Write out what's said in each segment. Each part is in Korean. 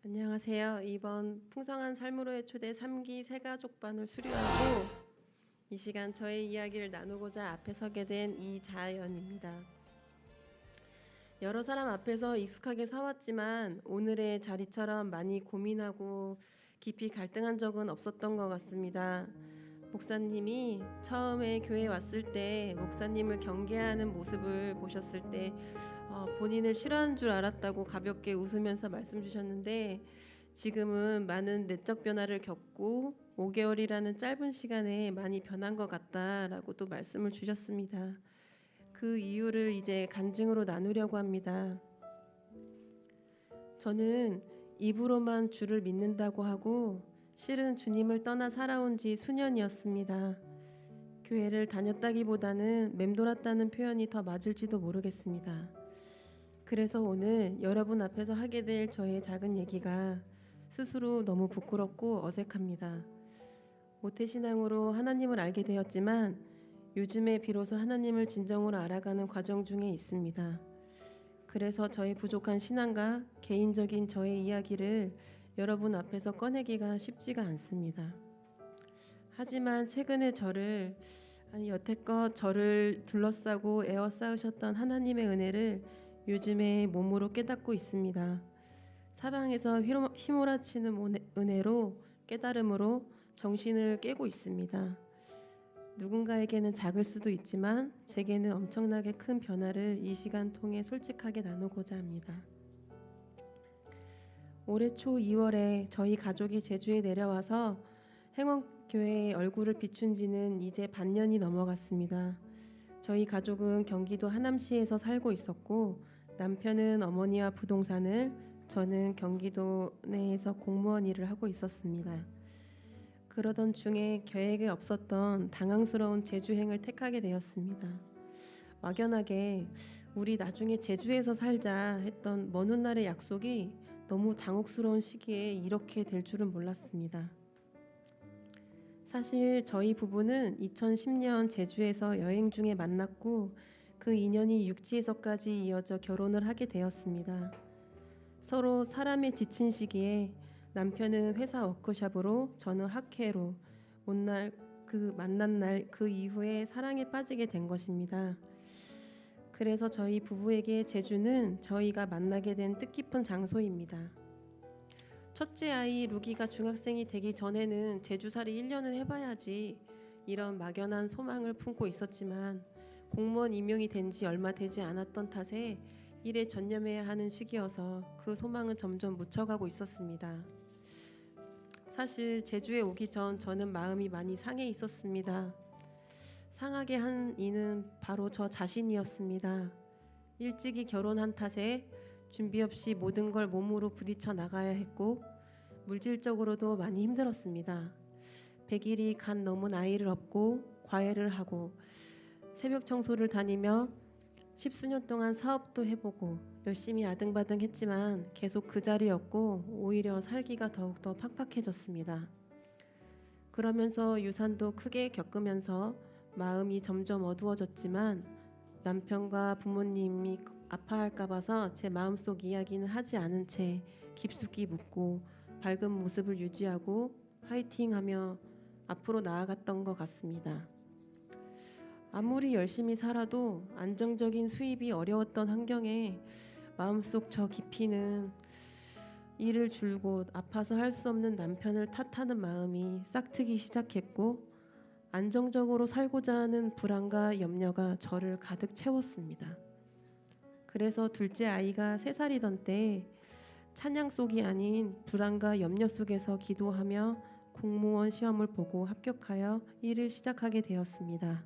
안녕하세요. 이번 풍성한 삶으로의 초대 3기 새가족반을 수료하고 이 시간 저의 이야기를 나누고자 앞에 서게 된 이자연입니다. 여러 사람 앞에서 익숙하게 서왔지만 오늘의 자리처럼 많이 고민하고 깊이 갈등한 적은 없었던 것 같습니다. 목사님이 처음에 교회에 왔을 때 목사님을 경계하는 모습을 보셨을 때 본인을 싫어하는 줄 알았다고 가볍게 웃으면서 말씀 주셨는데 지금은 많은 내적 변화를 겪고 5개월이라는 짧은 시간에 많이 변한 것 같다라고 또 말씀을 주셨습니다. 그 이유를 이제 간증으로 나누려고 합니다. 저는 입으로만 주를 믿는다고 하고 실은 주님을 떠나 살아온 지 수년이었습니다. 교회를 다녔다기보다는 맴돌았다는 표현이 더 맞을지도 모르겠습니다. 그래서 오늘 여러분 앞에서 하게 될 저의 작은 얘기가 스스로 너무 부끄럽고 어색합니다. 모태신앙으로 하나님을 알게 되었지만 요즘에 비로소 하나님을 진정으로 알아가는 과정 중에 있습니다. 그래서 저의 부족한 신앙과 개인적인 저의 이야기를 여러분 앞에서 꺼내기가 쉽지가 않습니다. 하지만 최근에 여태껏 저를 둘러싸고 에워싸우셨던 하나님의 은혜를 요즘에 몸으로 깨닫고 있습니다. 사방에서 휘몰아치는 은혜로 깨달음으로 정신을 깨고 있습니다. 누군가에게는 작을 수도 있지만 제게는 엄청나게 큰 변화를 이 시간 통해 솔직하게 나누고자 합니다. 올해 초 2월에 저희 가족이 제주에 내려와서 행원교회의 얼굴을 비춘 지는 이제 반년이 넘어갔습니다. 저희 가족은 경기도 하남시에서 살고 있었고 남편은 어머니와 부동산을, 저는 경기도 내에서 공무원 일을 하고 있었습니다. 그러던 중에 계획에 없었던 당황스러운 제주행을 택하게 되었습니다. 막연하게 우리 나중에 제주에서 살자 했던 먼 훗날의 약속이 너무 당혹스러운 시기에 이렇게 될 줄은 몰랐습니다. 사실 저희 부부는 2010년 제주에서 여행 중에 만났고 그 인연이 육지에서까지 이어져 결혼을 하게 되었습니다. 서로 사람에 지친 시기에 남편은 회사 워크숍으로 저는 학회로 만난 날 그 이후에 사랑에 빠지게 된 것입니다. 그래서 저희 부부에게 제주는 저희가 만나게 된 뜻깊은 장소입니다. 첫째 아이 루기가 중학생이 되기 전에는 제주살이 1년은 해봐야지 이런 막연한 소망을 품고 있었지만 공무원 임용이 된 지 얼마 되지 않았던 탓에 일에 전념해야 하는 시기여서 그 소망은 점점 묻혀가고 있었습니다. 사실 제주에 오기 전 저는 마음이 많이 상해 있었습니다. 상하게 한 이는 바로 저 자신이었습니다. 일찍이 결혼한 탓에 준비 없이 모든 걸 몸으로 부딪혀 나가야 했고 물질적으로도 많이 힘들었습니다. 100일이 간 넘은 아이를 업고 과외를 하고 새벽 청소를 다니며 10수년 동안 사업도 해보고 열심히 아등바등했지만 계속 그 자리였고 오히려 살기가 더욱더 팍팍해졌습니다. 그러면서 유산도 크게 겪으면서 마음이 점점 어두워졌지만 남편과 부모님이 아파할까 봐서 제 마음속 이야기는 하지 않은 채 깊숙이 묻고 밝은 모습을 유지하고 화이팅하며 앞으로 나아갔던 것 같습니다. 아무리 열심히 살아도 안정적인 수입이 어려웠던 환경에 마음속 저 깊이는 일을 줄곧 아파서 할 수 없는 남편을 탓하는 마음이 싹트기 시작했고 안정적으로 살고자 하는 불안과 염려가 저를 가득 채웠습니다. 그래서 둘째 아이가 3살이던 때 찬양 속이 아닌 불안과 염려 속에서 기도하며 공무원 시험을 보고 합격하여 일을 시작하게 되었습니다.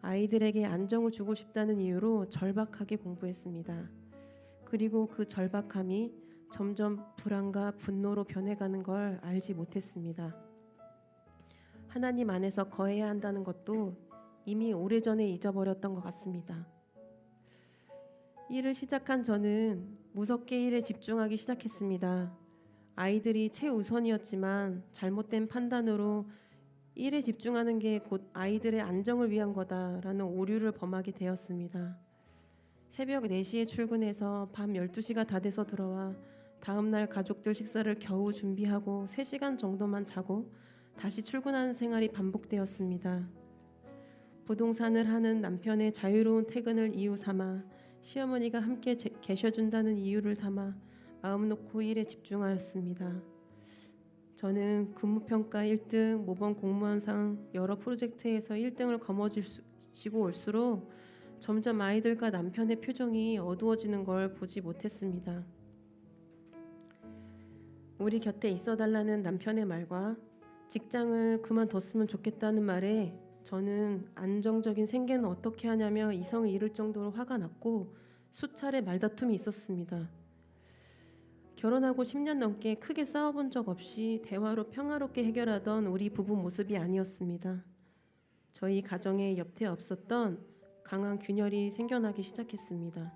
아이들에게 안정을 주고 싶다는 이유로 절박하게 공부했습니다. 그리고 그 절박함이 점점 불안과 분노로 변해가는 걸 알지 못했습니다. 하나님 안에서 거해야 한다는 것도 이미 오래전에 잊어버렸던 것 같습니다. 일을 시작한 저는 무섭게 일에 집중하기 시작했습니다. 아이들이 최우선이었지만 잘못된 판단으로 일에 집중하는 게 곧 아이들의 안정을 위한 거다라는 오류를 범하게 되었습니다. 새벽 4시에 출근해서 밤 12시가 다 돼서 들어와 다음 날 가족들 식사를 겨우 준비하고 3시간 정도만 자고 다시 출근하는 생활이 반복되었습니다. 부동산을 하는 남편의 자유로운 퇴근을 이유 삼아 시어머니가 함께 계셔준다는 이유를 삼아 마음 놓고 일에 집중하였습니다. 저는 근무평가 1등, 모범 공무원상 여러 프로젝트에서 1등을 거머쥐고 올수록 점점 아이들과 남편의 표정이 어두워지는 걸 보지 못했습니다. 우리 곁에 있어달라는 남편의 말과 직장을 그만뒀으면 좋겠다는 말에 저는 안정적인 생계는 어떻게 하냐며 이성을 잃을 정도로 화가 났고 수차례 말다툼이 있었습니다. 결혼하고 10년 넘게 크게 싸워본 적 없이 대화로 평화롭게 해결하던 우리 부부 모습이 아니었습니다. 저희 가정에 여태 없었던 강한 균열이 생겨나기 시작했습니다.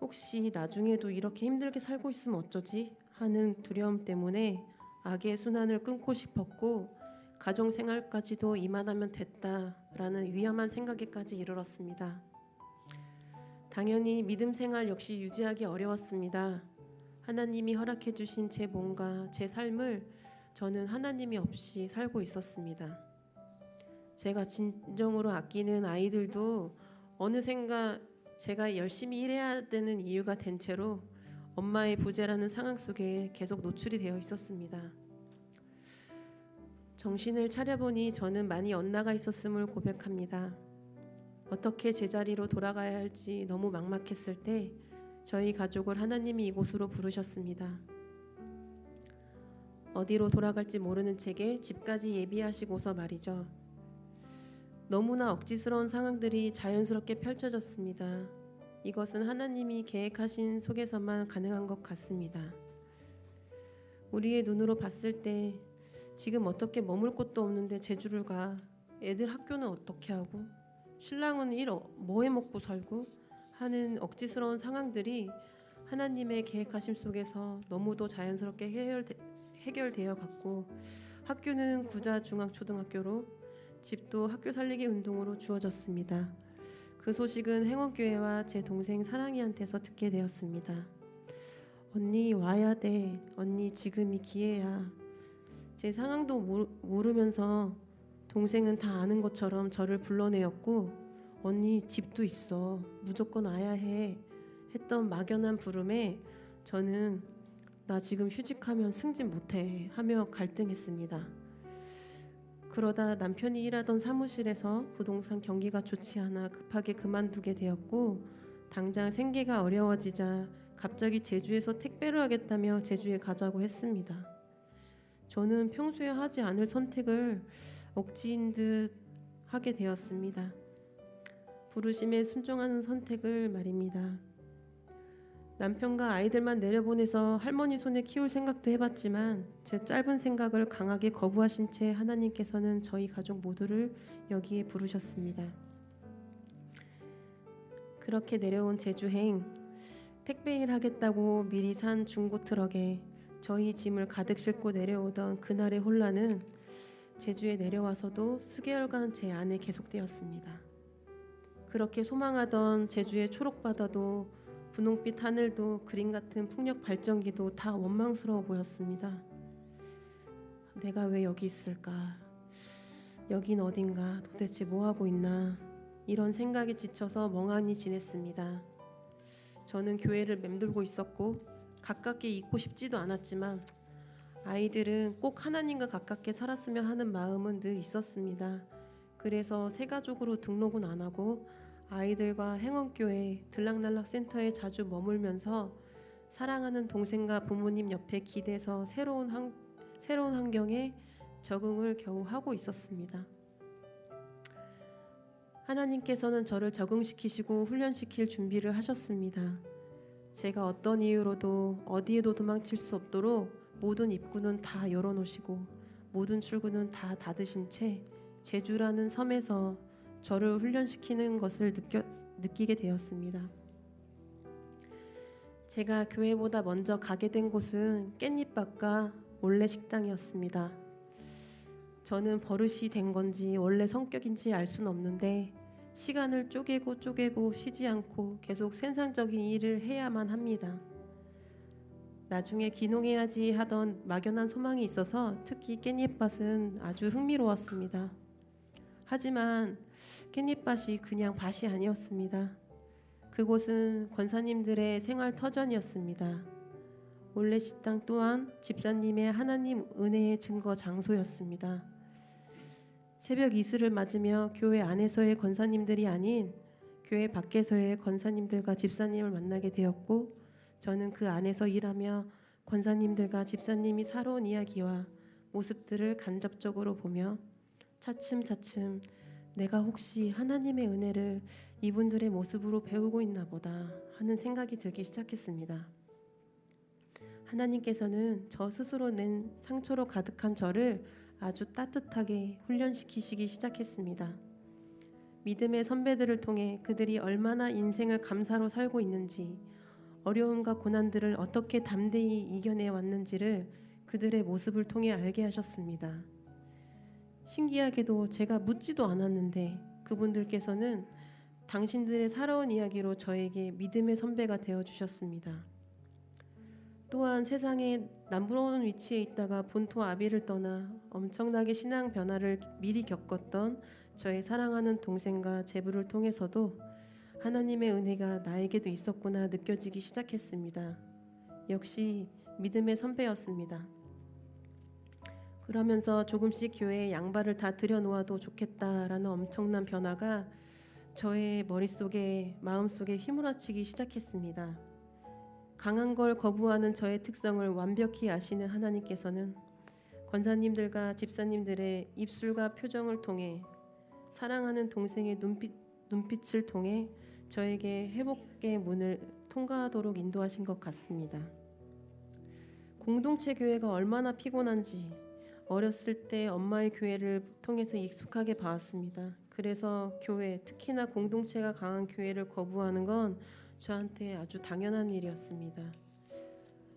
혹시 나중에도 이렇게 힘들게 살고 있으면 어쩌지? 하는 두려움 때문에 악의 순환을 끊고 싶었고 가정생활까지도 이만하면 됐다라는 위험한 생각에까지 이르렀습니다. 당연히 믿음생활 역시 유지하기 어려웠습니다. 하나님이 허락해 주신 제 몸과 제 삶을 저는 하나님이 없이 살고 있었습니다. 제가 진정으로 아끼는 아이들도 어느샌가 제가 열심히 일해야 되는 이유가 된 채로 엄마의 부재라는 상황 속에 계속 노출이 되어 있었습니다. 정신을 차려보니 저는 많이 엇나가 있었음을 고백합니다. 어떻게 제자리로 돌아가야 할지 너무 막막했을 때 저희 가족을 하나님이 이곳으로 부르셨습니다. 어디로 돌아갈지 모르는 제게 집까지 예비하시고서 말이죠. 너무나 억지스러운 상황들이 자연스럽게 펼쳐졌습니다. 이것은 하나님이 계획하신 속에서만 가능한 것 같습니다. 우리의 눈으로 봤을 때 지금 어떻게 머물 곳도 없는데 제주를 가? 애들 학교는 어떻게 하고? 신랑은 일 뭐 해 먹고 살고? 하는 억지스러운 상황들이 하나님의 계획하심 속에서 너무도 자연스럽게 해결되어 갔고 학교는 구자 중앙초등학교로 집도 학교 살리기 운동으로 주어졌습니다. 그 소식은 행원교회와 제 동생 사랑이한테서 듣게 되었습니다. 언니 와야 돼. 언니 지금이 기회야. 제 상황도 모르면서 동생은 다 아는 것처럼 저를 불러내었고 언니 집도 있어. 무조건 와야 해. 했던 막연한 부름에 저는 나 지금 휴직하면 승진 못해 하며 갈등했습니다. 그러다 남편이 일하던 사무실에서 부동산 경기가 좋지 않아 급하게 그만두게 되었고 당장 생계가 어려워지자 갑자기 제주에서 택배를 하겠다며 제주에 가자고 했습니다. 저는 평소에 하지 않을 선택을 억지인 듯 하게 되었습니다. 부르심에 순종하는 선택을 말입니다. 남편과 아이들만 내려보내서 할머니 손에 키울 생각도 해봤지만 제 짧은 생각을 강하게 거부하신 채 하나님께서는 저희 가족 모두를 여기에 부르셨습니다. 그렇게 내려온 제주행, 택배 일 하겠다고 미리 산 중고 트럭에 저희 짐을 가득 싣고 내려오던 그날의 혼란은 제주에 내려와서도 수개월간 제 안에 계속되었습니다. 그렇게 소망하던 제주의 초록바다도 분홍빛 하늘도 그림 같은 풍력 발전기도 다 원망스러워 보였습니다. 내가 왜 여기 있을까? 여긴 어딘가? 도대체 뭐 하고 있나? 이런 생각에 지쳐서 멍하니 지냈습니다. 저는 교회를 맴돌고 있었고 가깝게 있고 싶지도 않았지만 아이들은 꼭 하나님과 가깝게 살았으면 하는 마음은 늘 있었습니다. 그래서 새가족으로 등록은 안 하고 아이들과 행원교회 들락날락 센터에 자주 머물면서 사랑하는 동생과 부모님 옆에 기대서 새로운 환경에 적응을 겨우 하고 있었습니다. 하나님께서는 저를 적응시키시고 훈련시킬 준비를 하셨습니다. 제가 어떤 이유로도 어디에도 도망칠 수 없도록 모든 입구는 다 열어놓으시고 모든 출구는 다 닫으신 채 제주라는 섬에서 저를 훈련시키는 것을 느끼게 되었습니다. 제가 교회보다 먼저 가게 된 곳은 깻잎밭과 원래 식당이었습니다. 저는 버릇이 된 건지 원래 성격인지 알 수는 없는데 시간을 쪼개고 쉬지 않고 계속 생산적인 일을 해야만 합니다. 나중에 귀농해야지 하던 막연한 소망이 있어서 특히 깻잎밭은 아주 흥미로웠습니다. 하지만 깻잎밭이 그냥 밭이 아니었습니다. 그곳은 권사님들의 생활 터전이었습니다. 올레 식당 또한 집사님의 하나님 은혜의 증거 장소였습니다. 새벽 이슬을 맞으며 교회 안에서의 권사님들이 아닌 교회 밖에서의 권사님들과 집사님을 만나게 되었고, 저는 그 안에서 일하며 권사님들과 집사님이 살아온 이야기와 모습들을 간접적으로 보며 차츰차츰 내가 혹시 하나님의 은혜를 이분들의 모습으로 배우고 있나 보다 하는 생각이 들기 시작했습니다. 하나님께서는 저 스스로 낸 상처로 가득한 저를 아주 따뜻하게 훈련시키시기 시작했습니다. 믿음의 선배들을 통해 그들이 얼마나 인생을 감사로 살고 있는지, 어려움과 고난들을 어떻게 담대히 이겨내 왔는지를 그들의 모습을 통해 알게 하셨습니다. 신기하게도 제가 묻지도 않았는데 그분들께서는 당신들의 살아온 이야기로 저에게 믿음의 선배가 되어 주셨습니다. 또한 세상에 남부러운 위치에 있다가 본토 아비를 떠나 엄청나게 신앙 변화를 미리 겪었던 저의 사랑하는 동생과 제부를 통해서도 하나님의 은혜가 나에게도 있었구나 느껴지기 시작했습니다. 역시 믿음의 선배였습니다. 그러면서 조금씩 교회에 양발을 다 들여놓아도 좋겠다라는 엄청난 변화가 저의 머릿속에, 마음속에 휘몰아치기 시작했습니다. 강한 걸 거부하는 저의 특성을 완벽히 아시는 하나님께서는 권사님들과 집사님들의 입술과 표정을 통해, 사랑하는 동생의 눈빛을 통해 저에게 회복의 문을 통과하도록 인도하신 것 같습니다. 공동체 교회가 얼마나 피곤한지 어렸을 때 엄마의 교회를 통해서 익숙하게 봐왔습니다. 그래서 교회, 특히나 공동체가 강한 교회를 거부하는 건 저한테 아주 당연한 일이었습니다.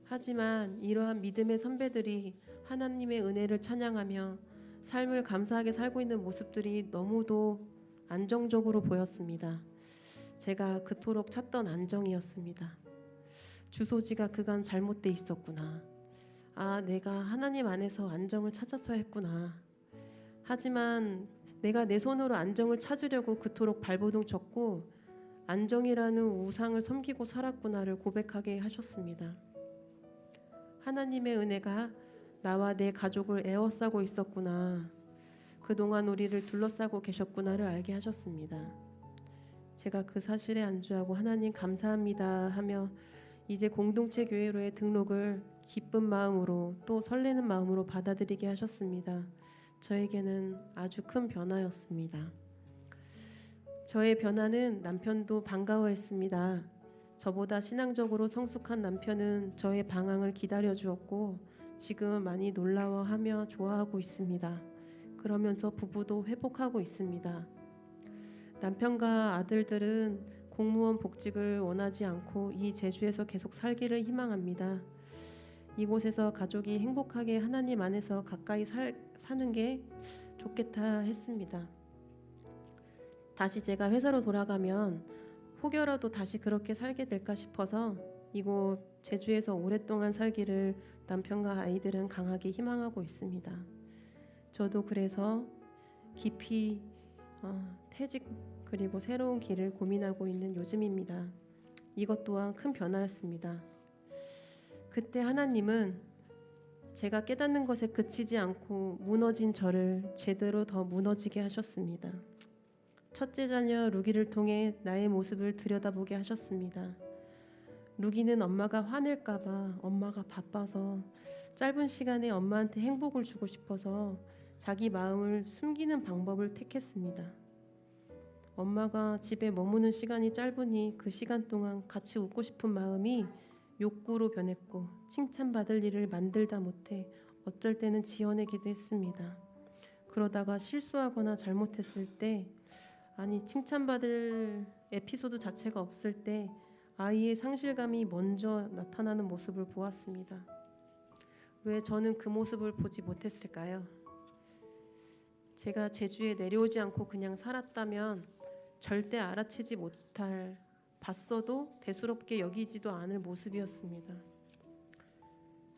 하지만 이러한 믿음의 선배들이 하나님의 은혜를 찬양하며 삶을 감사하게 살고 있는 모습들이 너무도 안정적으로 보였습니다. 제가 그토록 찾던 안정이었습니다. 주소지가 그간 잘못돼 있었구나. 아, 내가 하나님 안에서 안정을 찾았어야 했구나. 하지만 내가 내 손으로 안정을 찾으려고 그토록 발버둥 쳤고 안정이라는 우상을 섬기고 살았구나를 고백하게 하셨습니다. 하나님의 은혜가 나와 내 가족을 에워싸고 있었구나. 그동안 우리를 둘러싸고 계셨구나를 알게 하셨습니다. 제가 그 사실에 안주하고 하나님 감사합니다 하며 이제 공동체 교회로의 등록을 기쁜 마음으로 또 설레는 마음으로 받아들이게 하셨습니다. 저에게는 아주 큰 변화였습니다. 저의 변화는 남편도 반가워했습니다. 저보다 신앙적으로 성숙한 남편은 저의 방황을 기다려 주었고 지금은 많이 놀라워하며 좋아하고 있습니다. 그러면서 부부도 회복하고 있습니다. 남편과 아들들은 공무원 복직을 원하지 않고 이 제주에서 계속 살기를 희망합니다. 이곳에서 가족이 행복하게 하나님 안에서 가까이 사는 게 좋겠다 했습니다. 다시 제가 회사로 돌아가면 혹여라도 다시 그렇게 살게 될까 싶어서 이곳 제주에서 오랫동안 살기를 남편과 아이들은 강하게 희망하고 있습니다. 저도 그래서 깊이 퇴직 그리고 새로운 길을 고민하고 있는 요즘입니다. 이것 또한 큰 변화였습니다. 그때 하나님은 제가 깨닫는 것에 그치지 않고 무너진 저를 제대로 더 무너지게 하셨습니다. 첫째 자녀 루기를 통해 나의 모습을 들여다보게 하셨습니다. 루기는 엄마가 화낼까봐 엄마가 바빠서 짧은 시간에 엄마한테 행복을 주고 싶어서 자기 마음을 숨기는 방법을 택했습니다. 엄마가 집에 머무는 시간이 짧으니 그 시간 동안 같이 웃고 싶은 마음이 욕구로 변했고 칭찬받을 일을 만들다 못해 어쩔 때는 지어내기도 했습니다. 그러다가 실수하거나 잘못했을 때, 아니 칭찬받을 에피소드 자체가 없을 때 아이의 상실감이 먼저 나타나는 모습을 보았습니다. 왜 저는 그 모습을 보지 못했을까요? 제가 제주에 내려오지 않고 그냥 살았다면 절대 알아채지 못할, 봤어도 대수롭게 여기지도 않을 모습이었습니다.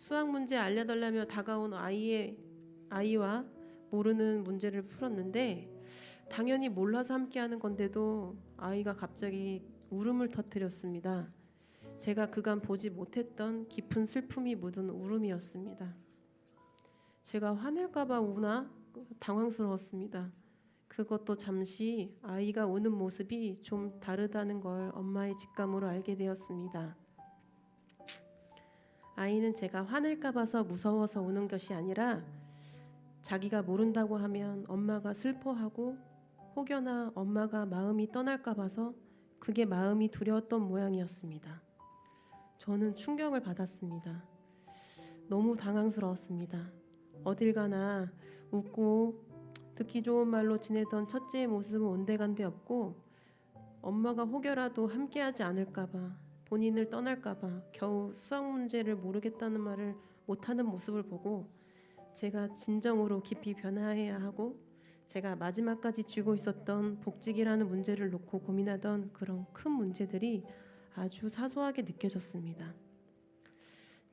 수학 문제 알려달라며 다가온 아이와 모르는 문제를 풀었는데 당연히 몰라서 함께하는 건데도 아이가 갑자기 울음을 터뜨렸습니다. 제가 그간 보지 못했던 깊은 슬픔이 묻은 울음이었습니다. 제가 화낼까봐 우나 당황스러웠습니다. 그것도 잠시 아이가 우는 모습이 좀 다르다는 걸 엄마의 직감으로 알게 되었습니다. 아이는 제가 화낼까 봐서 무서워서 우는 것이 아니라 자기가 모른다고 하면 엄마가 슬퍼하고 혹여나 엄마가 마음이 떠날까 봐서 그게 마음이 두려웠던 모양이었습니다. 저는 충격을 받았습니다. 너무 당황스러웠습니다. 어딜 가나 웃고 듣기 좋은 말로 지내던 첫째의 모습은 온데간데 없고 엄마가 혹여라도 함께하지 않을까 봐 본인을 떠날까 봐 겨우 수학 문제를 모르겠다는 말을 못하는 모습을 보고 제가 진정으로 깊이 변화해야 하고 제가 마지막까지 쥐고 있었던 복직이라는 문제를 놓고 고민하던 그런 큰 문제들이 아주 사소하게 느껴졌습니다.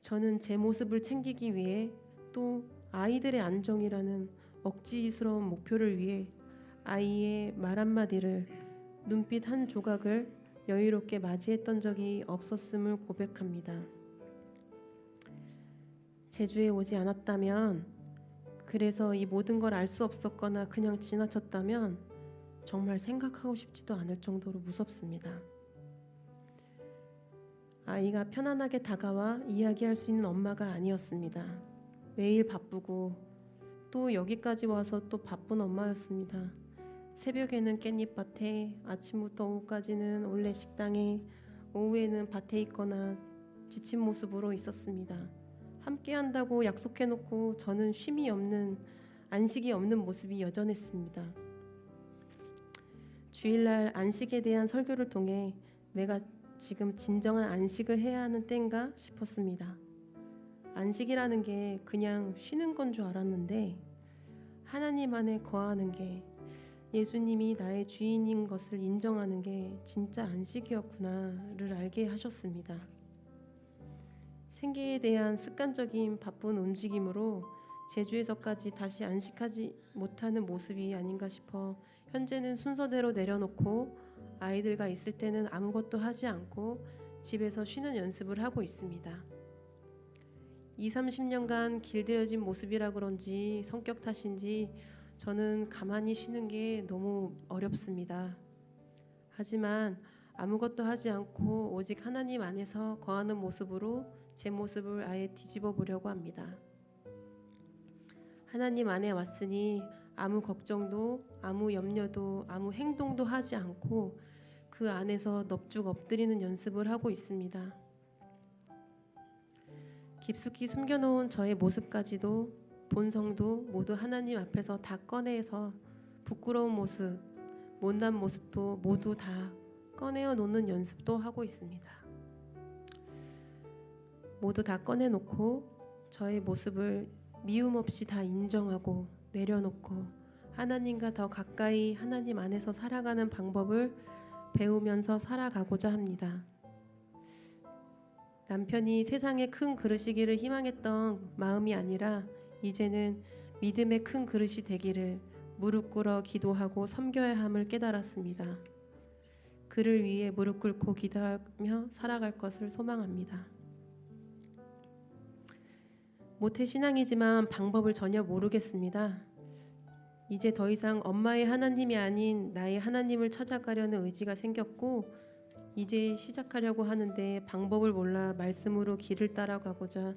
저는 제 모습을 챙기기 위해 또 아이들의 안정이라는 억지스러운 목표를 위해 아이의 말 한마디를 눈빛 한 조각을 여유롭게 맞이했던 적이 없었음을 고백합니다. 제주에 오지 않았다면, 그래서 이 모든 걸 알 수 없었거나 그냥 지나쳤다면 정말 생각하고 싶지도 않을 정도로 무섭습니다. 아이가 편안하게 다가와 이야기할 수 있는 엄마가 아니었습니다. 매일 바쁘고 또 여기까지 와서 또 바쁜 엄마였습니다. 새벽에는 깻잎밭에, 아침부터 오후까지는 원래 식당에, 오후에는 밭에 있거나 지친 모습으로 있었습니다. 함께 한다고 약속해놓고 저는 쉼이 없는, 안식이 없는 모습이 여전했습니다. 주일날 안식에 대한 설교를 통해 내가 지금 진정한 안식을 해야 하는 때인가 싶었습니다. 안식이라는 게 그냥 쉬는 건 줄 알았는데 하나님 안에 거하는 게, 예수님이 나의 주인인 것을 인정하는 게 진짜 안식이었구나를 알게 하셨습니다. 생계에 대한 습관적인 바쁜 움직임으로 제주에서까지 다시 안식하지 못하는 모습이 아닌가 싶어 현재는 순서대로 내려놓고 아이들과 있을 때는 아무것도 하지 않고 집에서 쉬는 연습을 하고 있습니다. 20-30년간 길들여진 모습이라 그런지 성격 탓인지 저는 가만히 쉬는 게 너무 어렵습니다. 하지만 아무것도 하지 않고 오직 하나님 안에서 거하는 모습으로 제 모습을 아예 뒤집어 보려고 합니다. 하나님 안에 왔으니 아무 걱정도, 아무 염려도, 아무 행동도 하지 않고 그 안에서 넙죽 엎드리는 연습을 하고 있습니다. 깊숙이 숨겨놓은 저의 모습까지도, 본성도 모두 하나님 앞에서 다 꺼내서 부끄러운 모습, 못난 모습도 모두 다 꺼내어 놓는 연습도 하고 있습니다. 모두 다 꺼내놓고 저의 모습을 미움 없이 다 인정하고 내려놓고 하나님과 더 가까이 하나님 안에서 살아가는 방법을 배우면서 살아가고자 합니다. 남편이 세상에 큰 그릇이기를 희망했던 마음이 아니라 이제는 믿음의 큰 그릇이 되기를 무릎 꿇어 기도하고 섬겨야 함을 깨달았습니다. 그를 위해 무릎 꿇고 기도하며 살아갈 것을 소망합니다. 모태신앙이지만 방법을 전혀 모르겠습니다. 이제 더 이상 엄마의 하나님이 아닌 나의 하나님을 찾아가려는 의지가 생겼고 이제 시작하려고 하는데 방법을 몰라 말씀으로 길을 따라가고자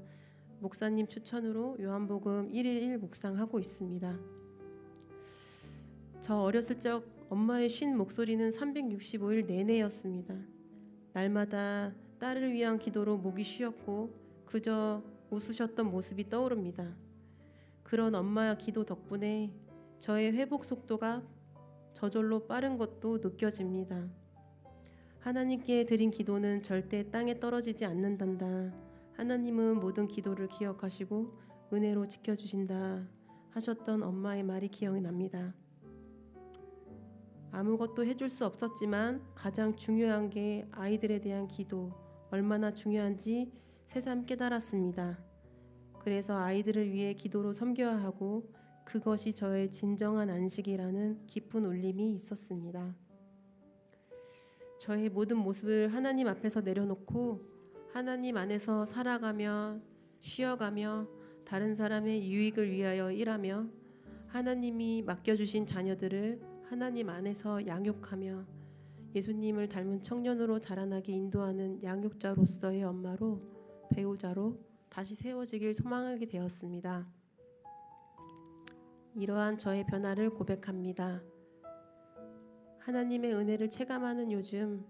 목사님 추천으로 요한복음 1일1 묵상하고 있습니다. 저 어렸을 적 엄마의 쉰 목소리는 365일 내내였습니다. 날마다 딸을 위한 기도로 목이 쉬었고 그저 웃으셨던 모습이 떠오릅니다. 그런 엄마의 기도 덕분에 저의 회복 속도가 저절로 빠른 것도 느껴집니다. 하나님께 드린 기도는 절대 땅에 떨어지지 않는단다. 하나님은 모든 기도를 기억하시고 은혜로 지켜주신다 하셨던 엄마의 말이 기억이 납니다. 아무것도 해줄 수 없었지만 가장 중요한 게 아이들에 대한 기도, 얼마나 중요한지 새삼 깨달았습니다. 그래서 아이들을 위해 기도로 섬겨야 하고 그것이 저의 진정한 안식이라는 깊은 울림이 있었습니다. 저의 모든 모습을 하나님 앞에서 내려놓고 하나님 안에서 살아가며 쉬어가며 다른 사람의 유익을 위하여 일하며 하나님이 맡겨주신 자녀들을 하나님 안에서 양육하며 예수님을 닮은 청년으로 자라나게 인도하는 양육자로서의 엄마로, 배우자로 다시 세워지길 소망하게 되었습니다. 이러한 저의 변화를 고백합니다. 하나님의 은혜를 체감하는 요즘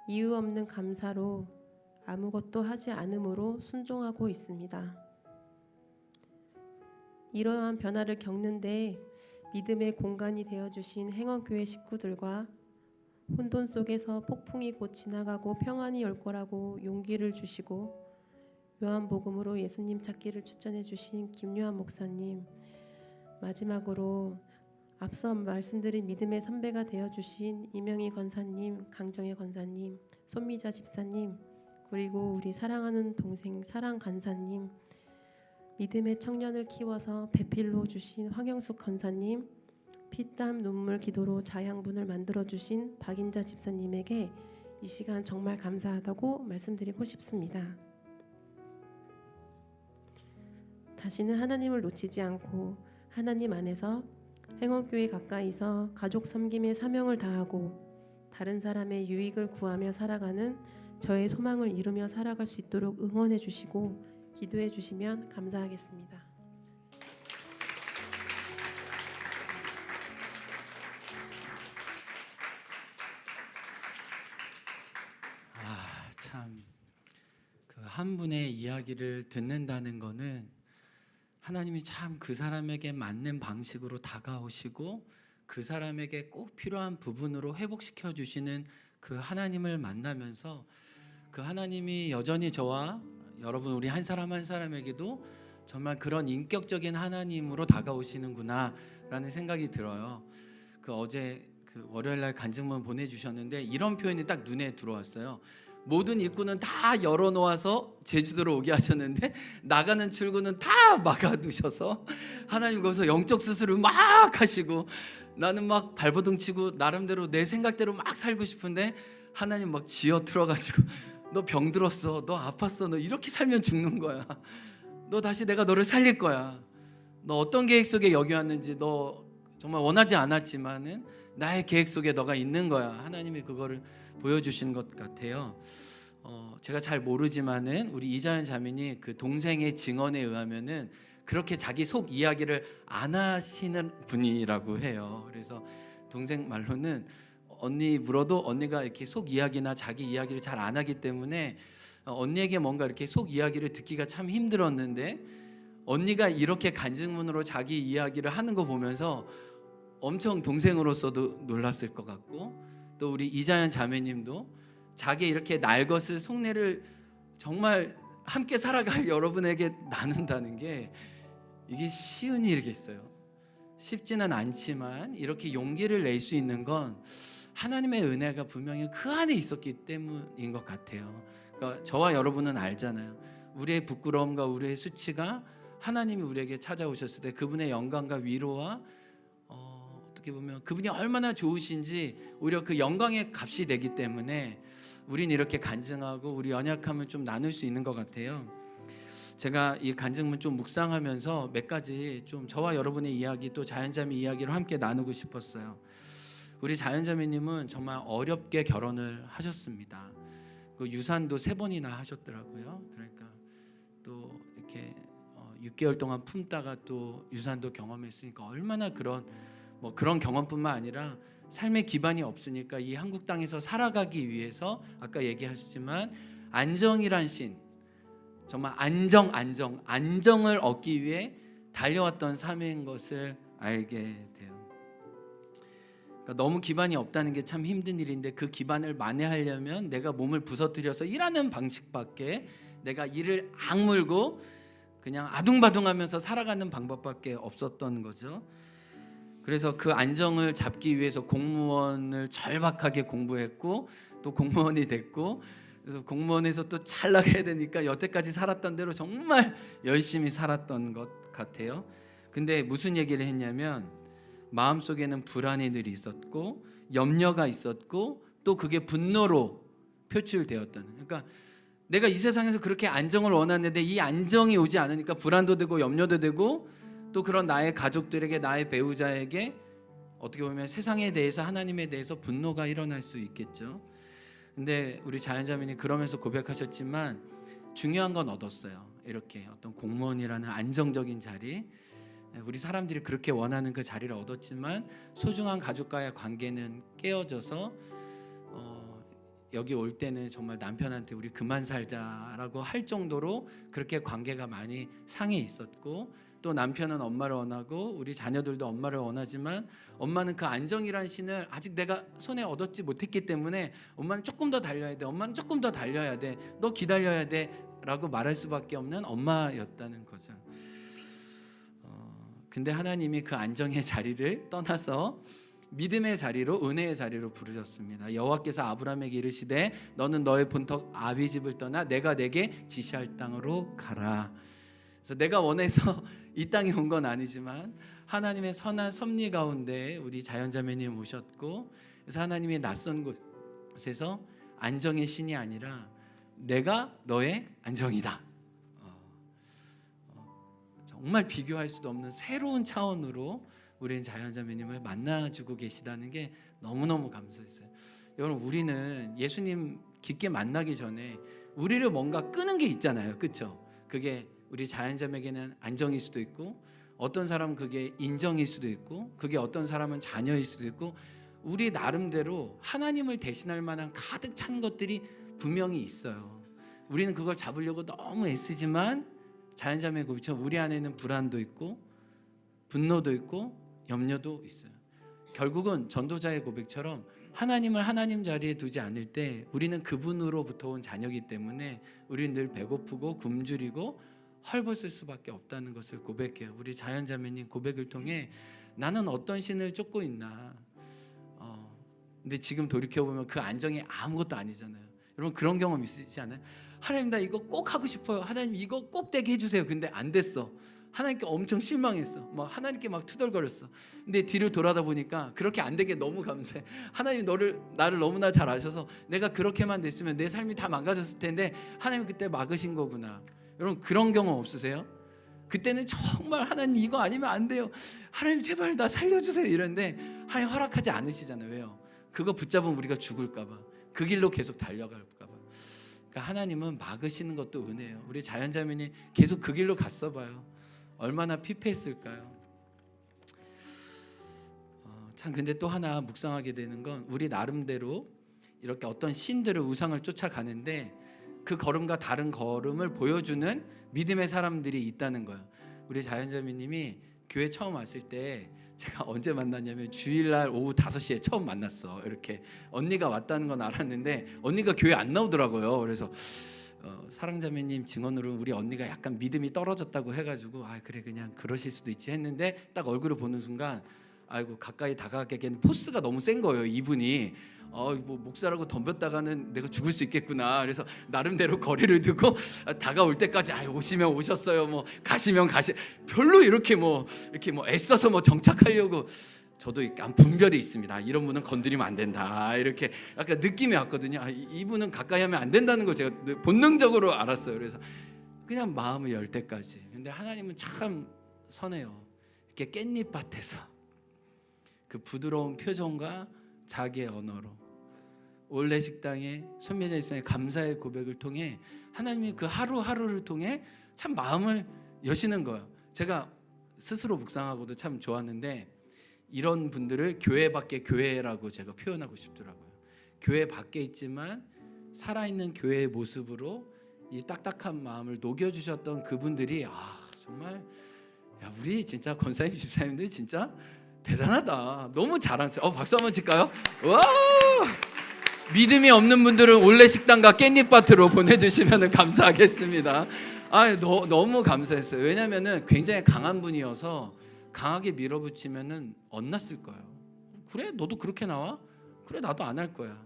이유 없는 감사로 아무것도 하지 않음으로 순종하고 있습니다. 이러한 변화를 겪는데 믿음의 공간이 되어주신 행원교회 식구들과 혼돈 속에서 폭풍이 곧 지나가고 평안이 올 거라고 용기를 주시고 요한복음으로 예수님 찾기를 추천해 주신 김요한 목사님, 마지막으로 앞서 말씀드린 믿음의 선배가 되어주신 이명희 권사님, 강정혜 권사님, 손미자 집사님, 그리고 우리 사랑하는 동생 사랑 간사님, 믿음의 청년을 키워서 배필로 주신 황영숙 권사님, 피땀 눈물 기도로 자양분을 만들어주신 박인자 집사님에게 이 시간 정말 감사하다고 말씀드리고 싶습니다. 다시는 하나님을 놓치지 않고 하나님 안에서 행원교회 가까이서 가족 섬김의 사명을 다하고 다른 사람의 유익을 구하며 살아가는 저의 소망을 이루며 살아갈 수 있도록 응원해 주시고 기도해 주시면 감사하겠습니다. 참, 그 한 분의 이야기를 듣는다는 거는 하나님이 참 그 사람에게 맞는 방식으로 다가오시고 그 사람에게 꼭 필요한 부분으로 회복시켜 주시는 그 하나님을 만나면서 그 하나님이 여전히 저와 여러분 우리 한 사람 한 사람에게도 정말 그런 인격적인 하나님으로 다가오시는구나 라는 생각이 들어요. 어제 월요일 날 간증문 보내주셨는데 이런 표현이 딱 눈에 들어왔어요. 모든 입구는 다 열어놓아서 제주도로 오게 하셨는데 나가는 출구는 다 막아두셔서 하나님 거기서 영적 수술을 막 하시고 나는 막 발버둥 치고 나름대로 내 생각대로 막 살고 싶은데 하나님 막 쥐어 틀어가지고 너 병들었어, 너 아팠어, 너 이렇게 살면 죽는 거야, 너 다시 내가 너를 살릴 거야, 너 어떤 계획 속에 여기 왔는지 너 정말 원하지 않았지만은 나의 계획 속에 너가 있는 거야. 하나님이 그거를 보여주신 것 같아요. 제가 잘 모르지만은 우리 이자연 자매니 그 동생의 증언에 의하면은 그렇게 자기 속 이야기를 안 하시는 분이라고 해요. 그래서 동생 말로는 언니 물어도 언니가 이렇게 속 이야기나 자기 이야기를 잘 안 하기 때문에 언니에게 뭔가 이렇게 속 이야기를 듣기가 참 힘들었는데 언니가 이렇게 간증문으로 자기 이야기를 하는 거 보면서 엄청 동생으로서도 놀랐을 것 같고 또 우리 이자연 자매님도 자기 이렇게 날 것을 속내를 정말 함께 살아갈 여러분에게 나눈다는 게 이게 쉬운 일이겠어요. 쉽지는 않지만 이렇게 용기를 낼 수 있는 건 하나님의 은혜가 분명히 그 안에 있었기 때문인 것 같아요. 그러니까 저와 여러분은 알잖아요. 우리의 부끄러움과 우리의 수치가 하나님이 우리에게 찾아오셨을 때 그분의 영광과 위로와 어떻게 보면 그분이 얼마나 좋으신지 오히려 그 영광의 값이 되기 때문에 우린 이렇게 간증하고 우리 연약함을 좀 나눌 수 있는 것 같아요. 제가 이 간증문 좀 묵상하면서 몇 가지 좀 저와 여러분의 이야기 또 자연자매 이야기를 함께 나누고 싶었어요. 우리 자연자매님은 정말 어렵게 결혼을 하셨습니다. 그 유산도 3번이나 하셨더라고요. 그러니까 또 이렇게 6개월 동안 품다가 또 유산도 경험했으니까 얼마나 그런 경험뿐만 아니라 삶의 기반이 없으니까 이 한국 땅에서 살아가기 위해서 아까 얘기하셨지만 안정이란 신, 정말 안정을 얻기 위해 달려왔던 삶인 것을 알게 돼요. 그러니까 너무 기반이 없다는 게 참 힘든 일인데 그 기반을 만회하려면 내가 몸을 부서뜨려서 일하는 방식밖에, 내가 이를 악물고 그냥 아둥바둥하면서 살아가는 방법밖에 없었던 거죠. 그래서 그 안정을 잡기 위해서 공무원을 절박하게 공부했고 또 공무원이 됐고 그래서 공무원에서 또 잘 나가야 되니까 여태까지 살았던 대로 정말 열심히 살았던 것 같아요. 근데 무슨 얘기를 했냐면 마음속에는 불안이 늘 있었고 염려가 있었고 또 그게 분노로 표출되었다는. 그러니까 내가 이 세상에서 그렇게 안정을 원하는데 이 안정이 오지 않으니까 불안도 되고 염려도 되고 또 그런 나의 가족들에게 나의 배우자에게 어떻게 보면 세상에 대해서 하나님에 대해서 분노가 일어날 수 있겠죠. 근데 우리 자연자매님 그러면서 고백하셨지만 중요한 건 얻었어요. 이렇게 어떤 공무원이라는 안정적인 자리, 우리 사람들이 그렇게 원하는 그 자리를 얻었지만 소중한 가족과의 관계는 깨어져서 여기 올 때는 정말 남편한테 우리 그만 살자라고 할 정도로 그렇게 관계가 많이 상해 있었고 또 남편은 엄마를 원하고 우리 자녀들도 엄마를 원하지만 엄마는 그 안정이라는 신을 아직 내가 손에 얻었지 못했기 때문에 엄마는 조금 더 달려야 돼, 엄마는 조금 더 달려야 돼, 너 기다려야 돼 라고 말할 수밖에 없는 엄마였다는 거죠. 근데 하나님이 그 안정의 자리를 떠나서 믿음의 자리로, 은혜의 자리로 부르셨습니다. 여호와께서 아브라함에게 이르시되 너는 너의 본토 아비 집을 떠나 내가 내게 지시할 땅으로 가라. 그래서 내가 원해서 이 땅에 온 건 아니지만 하나님의 선한 섭리 가운데 우리 자연자매님 오셨고, 그래서 하나님의 낯선 곳에서 안정의 신이 아니라 내가 너의 안정이다. 정말 비교할 수도 없는 새로운 차원으로 우리는 자연자매님을 만나주고 계시다는 게 너무너무 감사했어요. 여러분, 우리는 예수님 깊게 만나기 전에 우리를 뭔가 끄는 게 있잖아요, 그렇죠? 그게 우리 자연자매에게는 안정일 수도 있고, 어떤 사람은 그게 인정일 수도 있고, 그게 어떤 사람은 자녀일 수도 있고, 우리 나름대로 하나님을 대신할 만한 가득 찬 것들이 분명히 있어요. 우리는 그걸 잡으려고 너무 애쓰지만 자연자매 고백처럼 우리 안에는 불안도 있고 분노도 있고 염려도 있어요. 결국은 전도자의 고백처럼 하나님을 하나님 자리에 두지 않을 때 우리는 그분으로부터 온 자녀이기 때문에 우리는 늘 배고프고 굶주리고 헐벗을 수밖에 없다는 것을 고백해요. 우리 자연자매님 고백을 통해 나는 어떤 신을 쫓고 있나. 근데 지금 돌이켜보면 그 안정이 아무것도 아니잖아요. 여러분, 그런 경험 있으시지 않아요? 하나님, 나 이거 꼭 하고 싶어요. 하나님, 이거 꼭 되게 해주세요. 근데 안 됐어. 하나님께 엄청 실망했어. 막 하나님께 막 투덜거렸어. 근데 뒤를 돌아다 보니까 그렇게 안 되게 너무 감사해. 하나님 나를 너무나 잘 아셔서 내가 그렇게만 됐으면 내 삶이 다 망가졌을 텐데 하나님 그때 막으신 거구나. 여러분, 그런 경험 없으세요? 그때는 정말 하나님 이거 아니면 안 돼요. 하나님 제발 나 살려주세요 이랬는데 하나님 허락하지 않으시잖아요. 왜요? 그거 붙잡으면 우리가 죽을까 봐. 그 길로 계속 달려갈까 봐. 그러니까 하나님은 막으시는 것도 은혜예요. 우리 자연자매님 계속 그 길로 갔어 봐요. 얼마나 피폐했을까요? 참, 근데 또 하나 묵상하게 되는 건 우리 나름대로 이렇게 어떤 신들을, 우상을 쫓아가는데 그 걸음과 다른 걸음을 보여주는 믿음의 사람들이 있다는 거예요. 우리 자연자매님이 교회 처음 왔을 때 제가 언제 만났냐면 주일날 오후 5시에 처음 만났어. 이렇게 언니가 왔다는 건 알았는데 언니가 교회 안 나오더라고요. 그래서 사랑자매님 증언으로 우리 언니가 약간 믿음이 떨어졌다고 해가지고 그래 그냥 그러실 수도 있지 했는데 딱 얼굴을 보는 순간 아이고 가까이 다가가기에는 포스가 너무 센 거예요. 이분이 뭐 목사라고 덤볐다가는 내가 죽을 수 있겠구나. 그래서 나름대로 거리를 두고 다가올 때까지 오시면 오셨어요. 뭐 가시면 별로 이렇게 뭐 애써서 뭐 정착하려고. 저도 약간 분별이 있습니다. 이런 분은 건드리면 안 된다. 이렇게 약간 느낌이 왔거든요. 이분은 가까이 하면 안 된다는 거 제가 본능적으로 알았어요. 그래서 그냥 마음을 열 때까지. 근데 하나님은 참 선해요. 이렇게 깻잎밭에서 그 부드러운 표정과 자기의 언어로 올레 식당에 손매자 일상의 감사의 고백을 통해 하나님이 그 하루하루를 통해 참 마음을 여시는 거예요. 제가 스스로 묵상하고도 참 좋았는데 이런 분들을 교회 밖의 교회라고 제가 표현하고 싶더라고요. 교회 밖에 있지만 살아있는 교회의 모습으로 이 딱딱한 마음을 녹여주셨던 그분들이 정말 우리 진짜 권사님 집사님들 진짜 대단하다. 너무 자랑스러워. 박수 한번 칠까요? 와! 믿음이 없는 분들은 올레 식당과 깻잎밭으로 보내주시면 감사하겠습니다. 너무 감사했어요. 왜냐하면 굉장히 강한 분이어서 강하게 밀어붙이면은 엇났을 거예요. 그래 너도 그렇게 나와? 그래 나도 안 할 거야.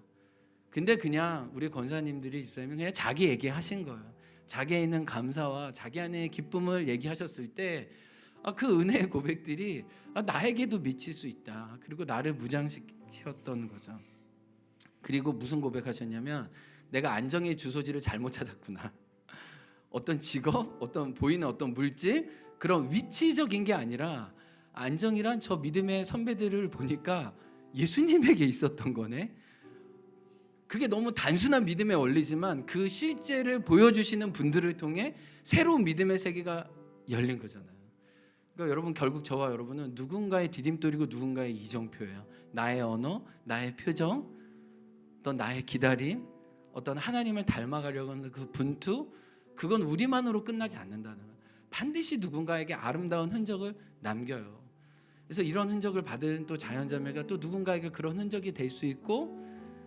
근데 그냥 우리 권사님들이 집사님이 그냥 자기 얘기하신 거예요. 자기에 있는 감사와 자기 안의 기쁨을 얘기하셨을 때 그 은혜의 고백들이 나에게도 미칠 수 있다. 그리고 나를 무장시켰던 거죠. 그리고 무슨 고백하셨냐면 내가 안정의 주소지를 잘못 찾았구나. 어떤 직업, 어떤 보이는 어떤 물질, 그런 위치적인 게 아니라 안정이란 저 믿음의 선배들을 보니까 예수님에게 있었던 거네. 그게 너무 단순한 믿음의 원리지만 그 실제를 보여주시는 분들을 통해 새로운 믿음의 세계가 열린 거잖아요. 그러니까 여러분, 결국 저와 여러분은 누군가의 디딤돌이고 누군가의 이정표예요. 나의 언어, 나의 표정, 어떤 나의 기다림, 어떤 하나님을 닮아가려고 하는 그 분투, 그건 우리만으로 끝나지 않는다는 거예요. 반드시 누군가에게 아름다운 흔적을 남겨요. 그래서 이런 흔적을 받은 또 자연자매가 또 누군가에게 그런 흔적이 될 수 있고,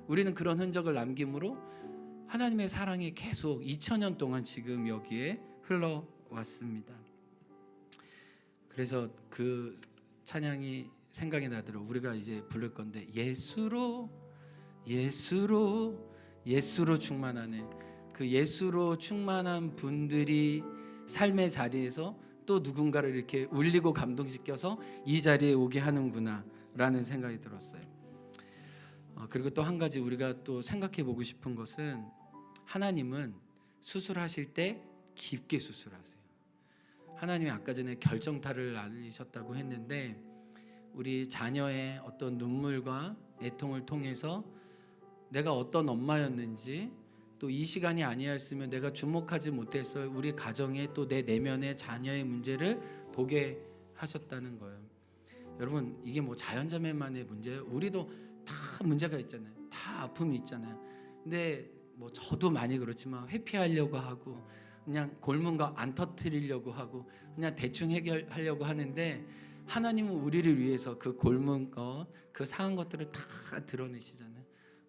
우리는 그런 흔적을 남김으로 하나님의 사랑이 계속 2000년 동안 지금 여기에 흘러왔습니다. 그래서 그 찬양이 생각이 나도록 우리가 이제 부를 건데, 예수로 충만하네. 그 예수로 충만한 분들이 삶의 자리에서 또 누군가를 이렇게 울리고 감동시켜서 이 자리에 오게 하는구나 라는 생각이 들었어요. 그리고 또 한 가지 우리가 또 생각해 보고 싶은 것은, 하나님은 수술하실 때 깊게 수술하세요. 하나님이 아까 전에 결정타를 알리셨다고 했는데, 우리 자녀의 어떤 눈물과 애통을 통해서 내가 어떤 엄마였는지, 또 이 시간이 아니었으면 내가 주목하지 못해서 우리 가정의 또 내 내면의 자녀의 문제를 보게 하셨다는 거예요. 여러분, 이게 뭐 자연자매만의 문제예요. 우리도 다 문제가 있잖아요. 다 아픔이 있잖아요. 근데 뭐 저도 많이 그렇지만 회피하려고 하고 그냥 골문 거 안 터뜨리려고 하고 그냥 대충 해결하려고 하는데, 하나님은 우리를 위해서 그 골문 것, 그 상한 것들을 다 드러내시잖아요.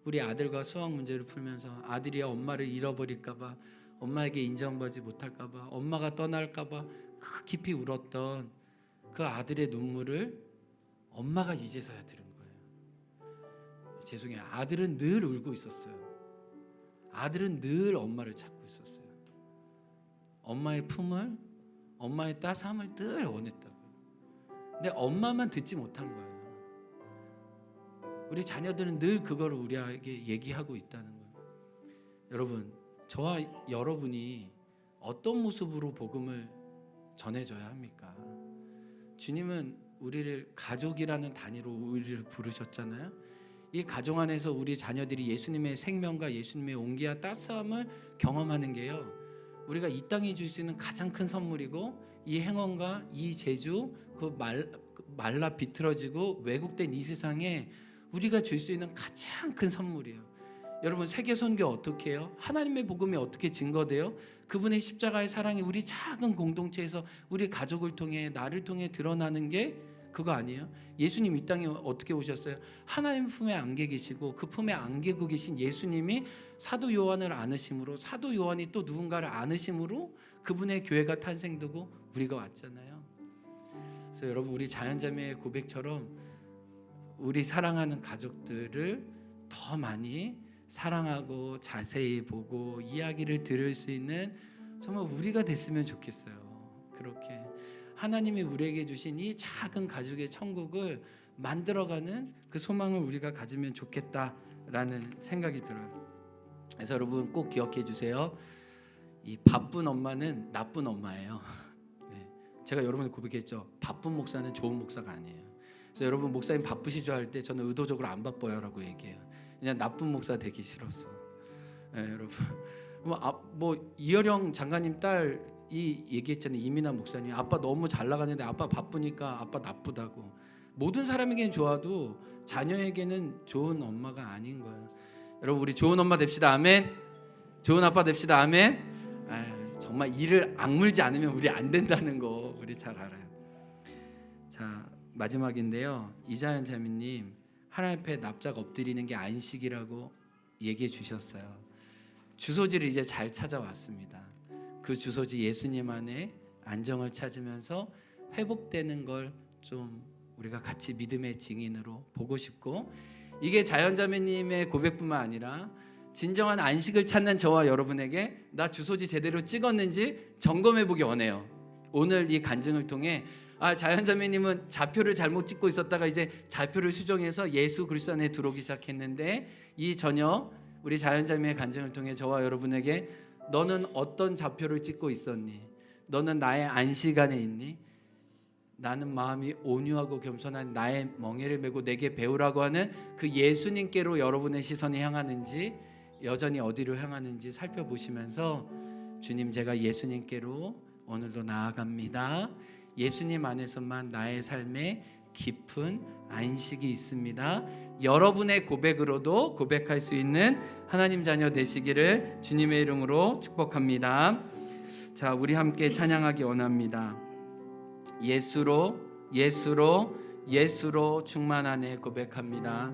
우리 아들과 수학 문제를 풀면서 아들이 엄마를 잃어버릴까 봐, 엄마에게 인정받지 못할까 봐, 엄마가 떠날까 봐 깊이 울었던 그 아들의 눈물을 엄마가 이제서야 들은 거예요. 죄송해요. 아들은 늘 울고 있었어요. 아들은 늘 엄마를 찾고 있었어요. 엄마의 품을, 엄마의 따스함을 늘 원했다고요. 근데 엄마만 듣지 못한 거예요. 우리 자녀들은 늘 그걸 우리에게 얘기하고 있다는 거예요. 여러분, 저와 여러분이 어떤 모습으로 복음을 전해줘야 합니까? 주님은 우리를 가족이라는 단위로 우리를 부르셨잖아요. 이 가정 안에서 우리 자녀들이 예수님의 생명과 예수님의 온기와 따스함을 경험하는 게요, 우리가 이 땅에 줄 수 있는 가장 큰 선물이고, 이 행원과 이 제주, 그 말라 비틀어지고 왜곡된 이 세상에 우리가 줄 수 있는 가장 큰 선물이에요. 여러분, 세계 선교 어떻게 해요? 하나님의 복음이 어떻게 증거돼요? 그분의 십자가의 사랑이 우리 작은 공동체에서 우리 가족을 통해, 나를 통해 드러나는 게 그거 아니에요? 예수님 이 땅에 어떻게 오셨어요? 하나님 품에 안겨 계시고 그 품에 안기고 계신 예수님이 사도 요한을 안으심으로, 사도 요한이 또 누군가를 안으심으로 그분의 교회가 탄생되고 우리가 왔잖아요. 그래서 여러분, 우리 자연자매의 고백처럼 우리 사랑하는 가족들을 더 많이 사랑하고 자세히 보고 이야기를 들을 수 있는 정말 우리가 됐으면 좋겠어요. 그렇게 하나님이 우리에게 주신 이 작은 가족의 천국을 만들어가는 그 소망을 우리가 가지면 좋겠다라는 생각이 들어요. 그래서 여러분 꼭 기억해 주세요. 이 바쁜 엄마는 나쁜 엄마예요. 네. 제가 여러분을 고백했죠. 바쁜 목사는 좋은 목사가 아니에요. 그래서 여러분, 목사님 바쁘시죠 할 때 저는 의도적으로 안 바빠요라고 얘기해요. 그냥 나쁜 목사 되기 싫었어. 네, 여러분. 뭐 이어령 장관님 딸이 얘기했잖아요. 이민아 목사님, 아빠 너무 잘 나가는데 아빠 바쁘니까 아빠 나쁘다고. 모든 사람에게는 좋아도 자녀에게는 좋은 엄마가 아닌 거예요. 여러분, 우리 좋은 엄마 됩시다. 아멘. 좋은 아빠 됩시다. 아멘. 정말 이를 악물지 않으면 우리 안 된다는 거 우리 잘 알아요. 자, 마지막인데요. 이자연 자매님, 하나님 앞에 납작 엎드리는 게 안식이라고 얘기해 주셨어요. 주소지를 이제 잘 찾아왔습니다. 그 주소지 예수님 안에 안정을 찾으면서 회복되는 걸 좀 우리가 같이 믿음의 증인으로 보고 싶고, 이게 자연자매님의 고백뿐만 아니라 진정한 안식을 찾는 저와 여러분에게 나 주소지 제대로 찍었는지 점검해 보기 원해요. 오늘 이 간증을 통해 자연자매님은 좌표를 잘못 찍고 있었다가 이제 좌표를 수정해서 예수 그리스도 안에 들어오기 시작했는데, 이 저녁 우리 자연자매의 간증을 통해 저와 여러분에게 너는 어떤 좌표를 찍고 있었니? 너는 나의 안식 안에 있니? 나는 마음이 온유하고 겸손한 나의 멍에를 메고 내게 배우라고 하는 그 예수님께로 여러분의 시선이 향하는지, 여전히 어디로 향하는지 살펴보시면서 주님, 제가 예수님께로 오늘도 나아갑니다. 예수님 안에서만 나의 삶에 깊은 안식이 있습니다. 여러분의 고백으로도 고백할 수 있는 하나님 자녀 되시기를 주님의 이름으로 축복합니다. 자, 우리 함께 찬양하기 원합니다. 예수로 예수로 예수로 충만하네 고백합니다.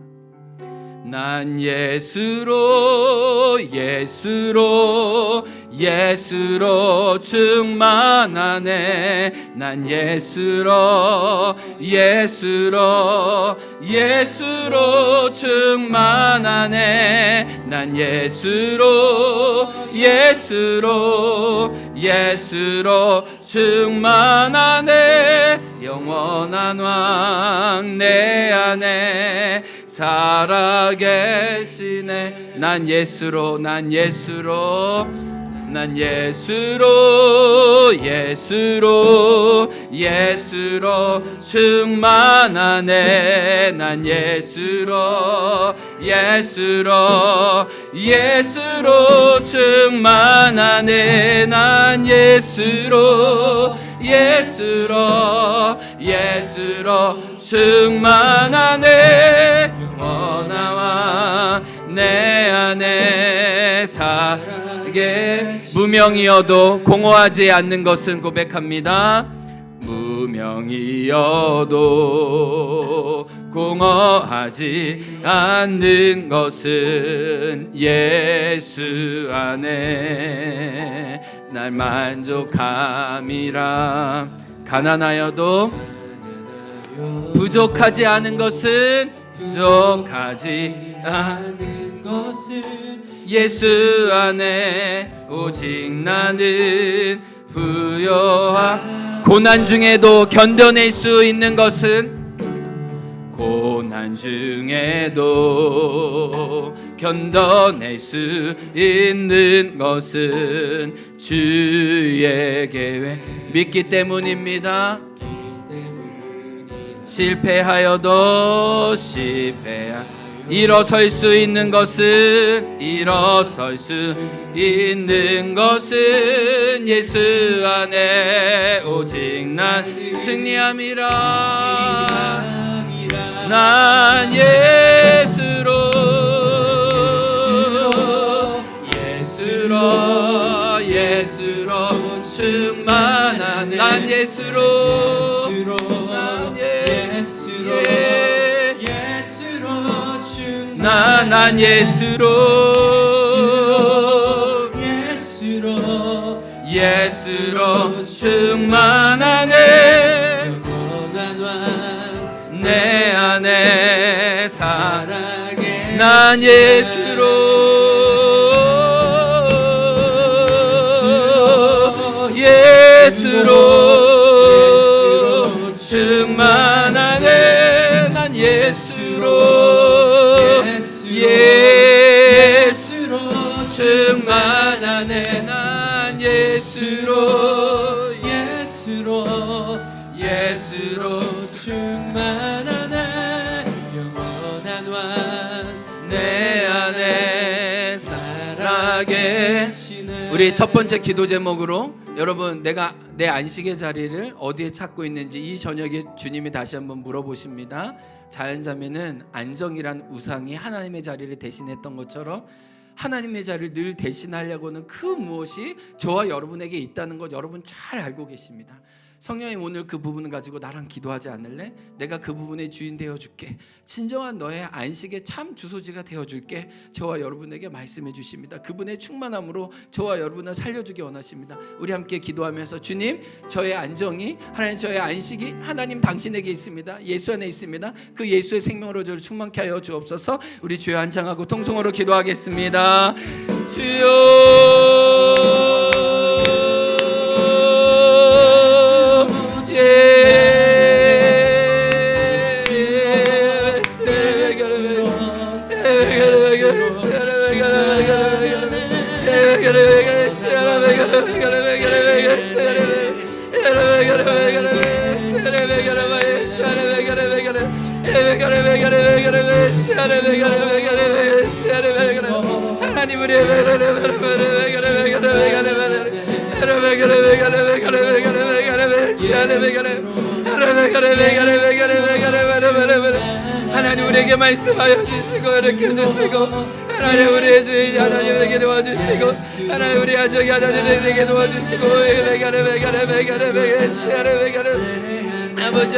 난 예수로 예수로 예수로 충만하네. 난 예수로 예수로 예수로 충만하네. 난 예수로 예수로 예수로 충만하네. 영원한 왕 내 안에 살아계시네. 난 예수로 난 예수로 난 예수로 예수로 예수로 충만하네. 난 예수로 예수로 예수로 충만하네. 난 예수로 예수로 예수로 충만하네. 영원한 왕 내 안에 살게. 무명이어도 공허하지 않는 것은 고백합니다. 무명이어도 공허하지 않는 것은 예수 안에 날 만족함이라. 가난하여도 부족하지 않은 것은 부족하지 않은 것은 예수 안에 오직 나는 부요하. 고난 중에도 견뎌낼 수 있는 것은 고난 중에도 견뎌낼 수 있는 것은 주의 계획 믿기 때문입니다. 실패하여도 일어설 수 있는 것은 일어설 수 있는 것은 예수 안에 오직 난 승리함이라. 난 예수로 예수로 예수로 충만한. 난 예수로 난 예수로 예수로 충만한. 난 예수로 예수로 예수로 충만하네. 영원한 왕 내 안에 살아계. 난 예수로 예수로 충만하네. 난 예수로 예수로 충만하네. 난 예수로 예수로 예수로 충만하네. 영원한 왕 내 안에 살아계시네. 우리 첫 번째 기도 제목으로 여러분, 내가 내 안식의 자리를 어디에 찾고 있는지 이 저녁에 주님이 다시 한번 물어보십니다. 자연자매는 안정이란 우상이 하나님의 자리를 대신했던 것처럼 하나님의 자리를 늘 대신하려고 하는 그 무엇이 저와 여러분에게 있다는 것 여러분 잘 알고 계십니다. 성령님 오늘 그 부분을 가지고 나랑 기도하지 않을래? 내가 그 부분의 주인 되어줄게. 진정한 너의 안식의 참 주소지가 되어줄게. 저와 여러분에게 말씀해 주십니다. 그분의 충만함으로 저와 여러분을 살려주기 원하십니다. 우리 함께 기도하면서 주님, 저의 안정이, 하나님 저의 안식이 하나님 당신에게 있습니다. 예수 안에 있습니다. 그 예수의 생명으로 저를 충만케 하여 주옵소서. 우리 주여 한창하고 통성으로 기도하겠습니다. 주여 하나님 우리 하나님 우리에게 말씀하여 주시고 일으켜 주시고 하나님 우리의 주인 하나님에게 도와주시고 하나님 우리 가족이 하나님에게 도와주시고 아버지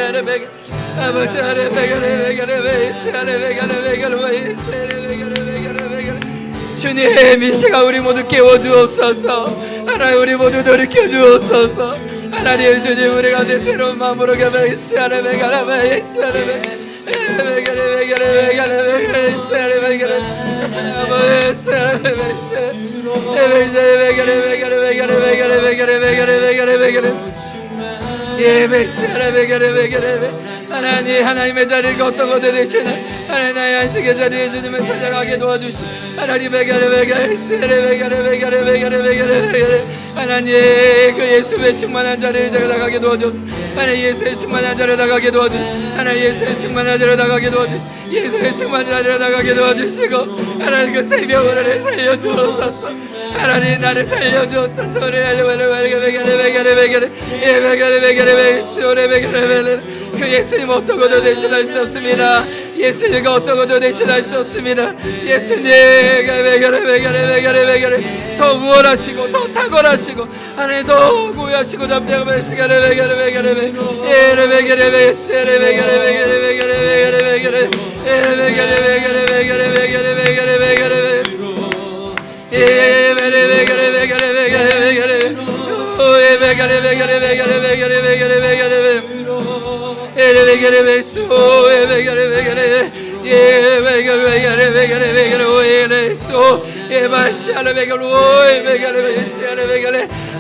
주님 이 시간 우리 모두 깨워주옵소서. 하나님 우리 모두 돌이켜주옵소서. 하나님 주님 우리 가운데 새로운 마음으로 하나님 하나님의 자리를 걷고 되시는 하나님 나의 안식의 자리에 주님을 찾아가게 도와주시 하나님 하나님 그 예수의 충만한 자리를 찾아가게 도와주옵소서. 하나님 예수의 충만한 자리에 나가게 도와주시 하나님 예수의 충만한 자리에 나가게 도와주시 예수의 충만한 자리에 나가게 도와주시고 하나님 그 새벽을 살려주옵소서. 하나님 나를 살려주옵소서. 그 예수님 어떠고도 대신할 수 없습니다. 예수님과 어떠고도 대신할 수 없습니다. 예수님 더 우월하시고 더 탁월하시고 하나님 더 고유하시고 담대하고 시간을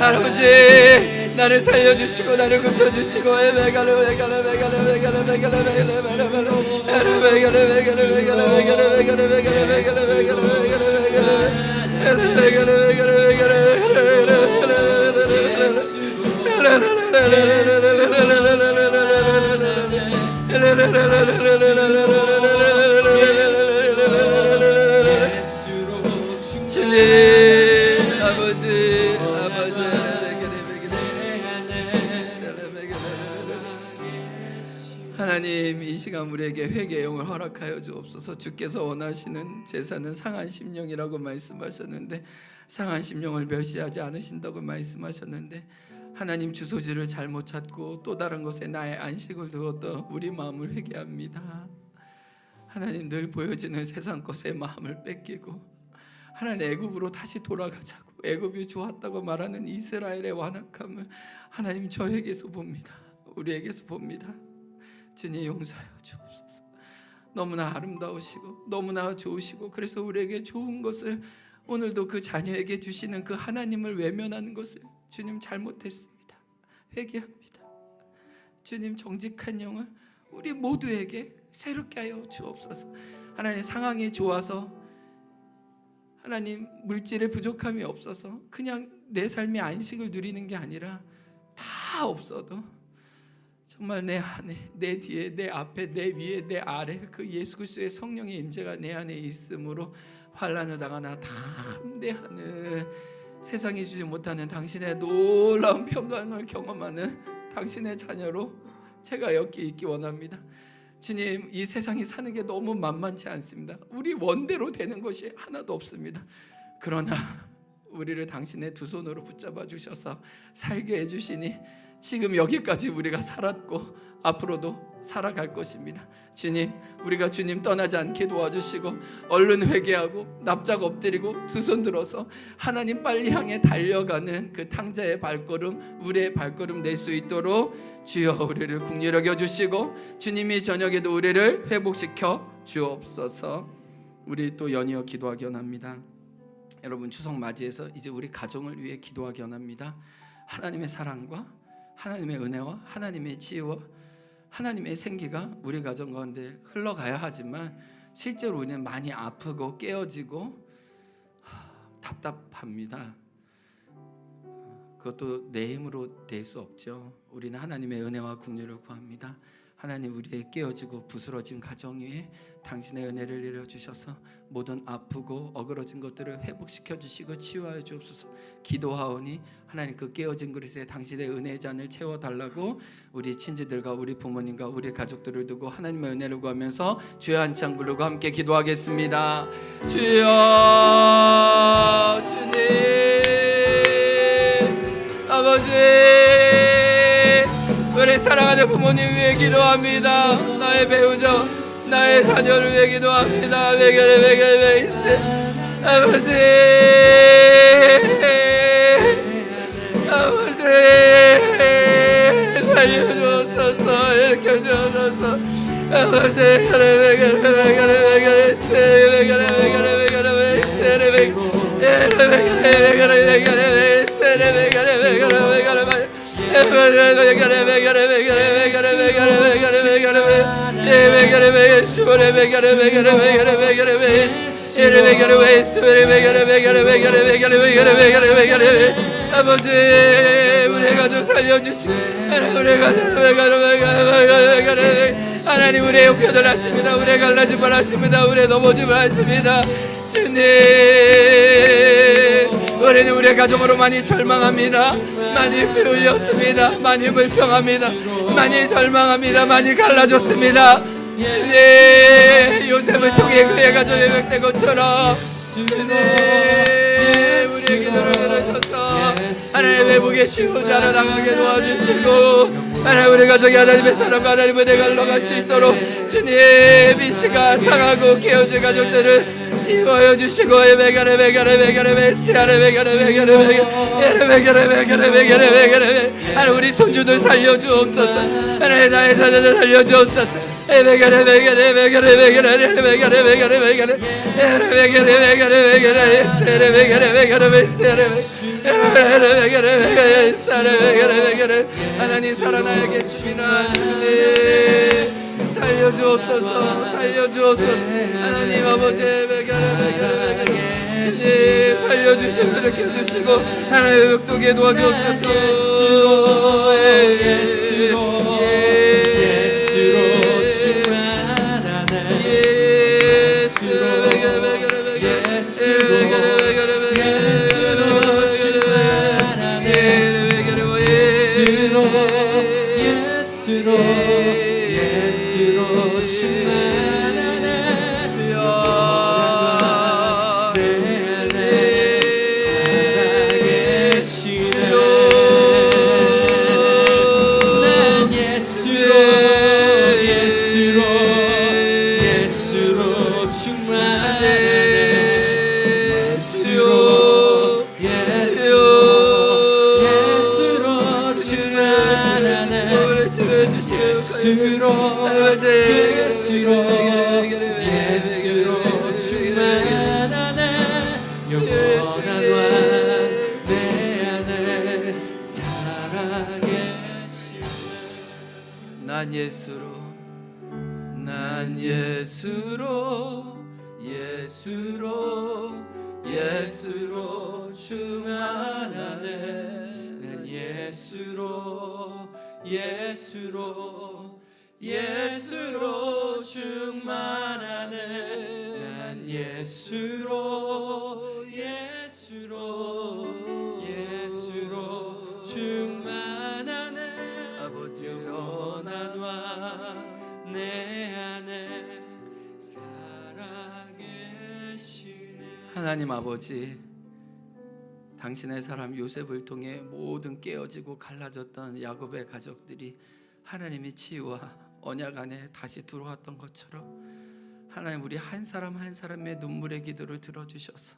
아버지 나를 살려주시고 나를 고쳐주시고 주님 아버지 하나님 이 시간 우리에게 회개의 영을 허락하여 주옵소서. 주께서 원하시는 제사는 상한 심령이라고 말씀하셨는데 상한 심령을 멸시하지 않으신다고 말씀하셨는데 하나님 주소지를 잘못 찾고 또 다른 곳에 나의 안식을 두었던 우리 마음을 회개합니다. 하나님 늘 보여지는 세상 것에 마음을 뺏기고 하나님 애굽으로 다시 돌아가자고 애굽이 좋았다고 말하는 이스라엘의 완악함을 하나님 저에게서 봅니다. 우리에게서 봅니다. 주님 용서하여 주옵소서. 너무나 아름다우시고 너무나 좋으시고 그래서 우리에게 좋은 것을 오늘도 그 자녀에게 주시는 그 하나님을 외면하는 것을 주님 잘못했습니다. 회개합니다. 주님 정직한 영을 우리 모두에게 새롭게 하여 주옵소서. 하나님 상황이 좋아서 하나님 물질의 부족함이 없어서 그냥 내 삶의 안식을 누리는 게 아니라 다 없어도 정말 내 안에, 내 뒤에, 내 앞에, 내 위에, 내 아래 그 예수 그리스도의 성령의 임재가 내 안에 있으므로 환난을 당하나 담대하는 세상이 주지 못하는 당신의 놀라운 평강을 경험하는 당신의 자녀로 제가 여기 있기 원합니다. 주님 이 세상이 사는 게 너무 만만치 않습니다. 우리 원대로 되는 것이 하나도 없습니다. 그러나 우리를 당신의 두 손으로 붙잡아 주셔서 살게 해주시니 지금 여기까지 우리가 살았고 앞으로도 살아갈 것입니다. 주님, 우리가 주님 떠나지 않게 도와주시고 얼른 회개하고 납작 엎드리고 두 손 들어서 하나님 빨리 향해 달려가는 그 탕자의 발걸음, 우리의 발걸음 낼 수 있도록 주여 우리를 긍휼히 여겨주시고 주님이 저녁에도 우리를 회복시켜 주옵소서. 우리 또 연이어 기도하기 원합니다. 여러분, 추석 맞이해서 이제 우리 가정을 위해 기도하기 원합니다. 하나님의 사랑과 하나님의 은혜와 하나님의 치유와 하나님의 생기가 우리 가정 가운데 흘러가야 하지만 실제로 우리는 많이 아프고 깨어지고 답답합니다. 그것도 내 힘으로 될 수 없죠. 우리는 하나님의 은혜와 긍휼을 구합니다. 하나님, 우리의 깨어지고 부스러진 가정 위에 당신의 은혜를 내려주셔서 모든 아프고 어그러진 것들을 회복시켜 주시고 치유하여 주옵소서. 기도하오니 하나님, 그 깨어진 그릇에 당신의 은혜의 잔을 채워달라고 우리 친지들과 우리 부모님과 우리 가족들을 두고 하나님의 은혜를 구하면서 주여 한창 부르고 함께 기도하겠습니다. 주여, 주님, 아버지, 우리 사랑하는 부모님 위해 기도합니다. 나의 배우자, 나의 자녀를 위해 기도합니다. 아버지, 아버지, 살려주옵소서, 일으켜주옵소서. 아버지, 아버지, 우리 가족 살려주시고 하나님, 우리의 욕표들 하십니다. 우리의 갈라짐 하십니다. 우리의 넘어짐을 하십니다. 주님, 우리는 우리의 가정으로 많이 절망합니다. 많이 배울렸습니다. 많이 불평합니다. 많이 절망합니다. 많이 갈라졌습니다. 주님, 요셉을 통해 그의 가정이 회복된 것처럼 주님, 우리의 기도를 들으셔서 하나님 회복의 치유자로 나가게 도와주시고 하나님, 우리 가족이 하나님의 사랑과 하나님의 은혜가 흘러갈 수 있도록 주님, 이 시간 상하고 깨어진 가족들을 치유하여 주시고 하나님, 우리 손주들 살려주옵소서. 하나님, 나의 자녀들 살려주옵소서. 하나님, 살아나야겠습니다. 주님, 살려주옵소서. 살려주옵소서. 하나님 아버지, 주님, 살려주시고 일으켜주시고 하나님 회복되게 도와주옵소서. 예수로 충만하네. 영원한 왕내 안에 살아계시네. 난 예수로 충만하네. 난 예수로 충만하네. 난 예수로 충만하네. 아버지, 영원한 왕 내 안에 살아계시네. 하나님 아버지, 당신의 사람 요셉을 통해 모든 깨어지고 갈라졌던 야곱의 가족들이 하나님의 치유와 언약 안에 다시 들어왔던 것처럼 하나님, 우리 한 사람 한 사람의 눈물의 기도를 들어주셔서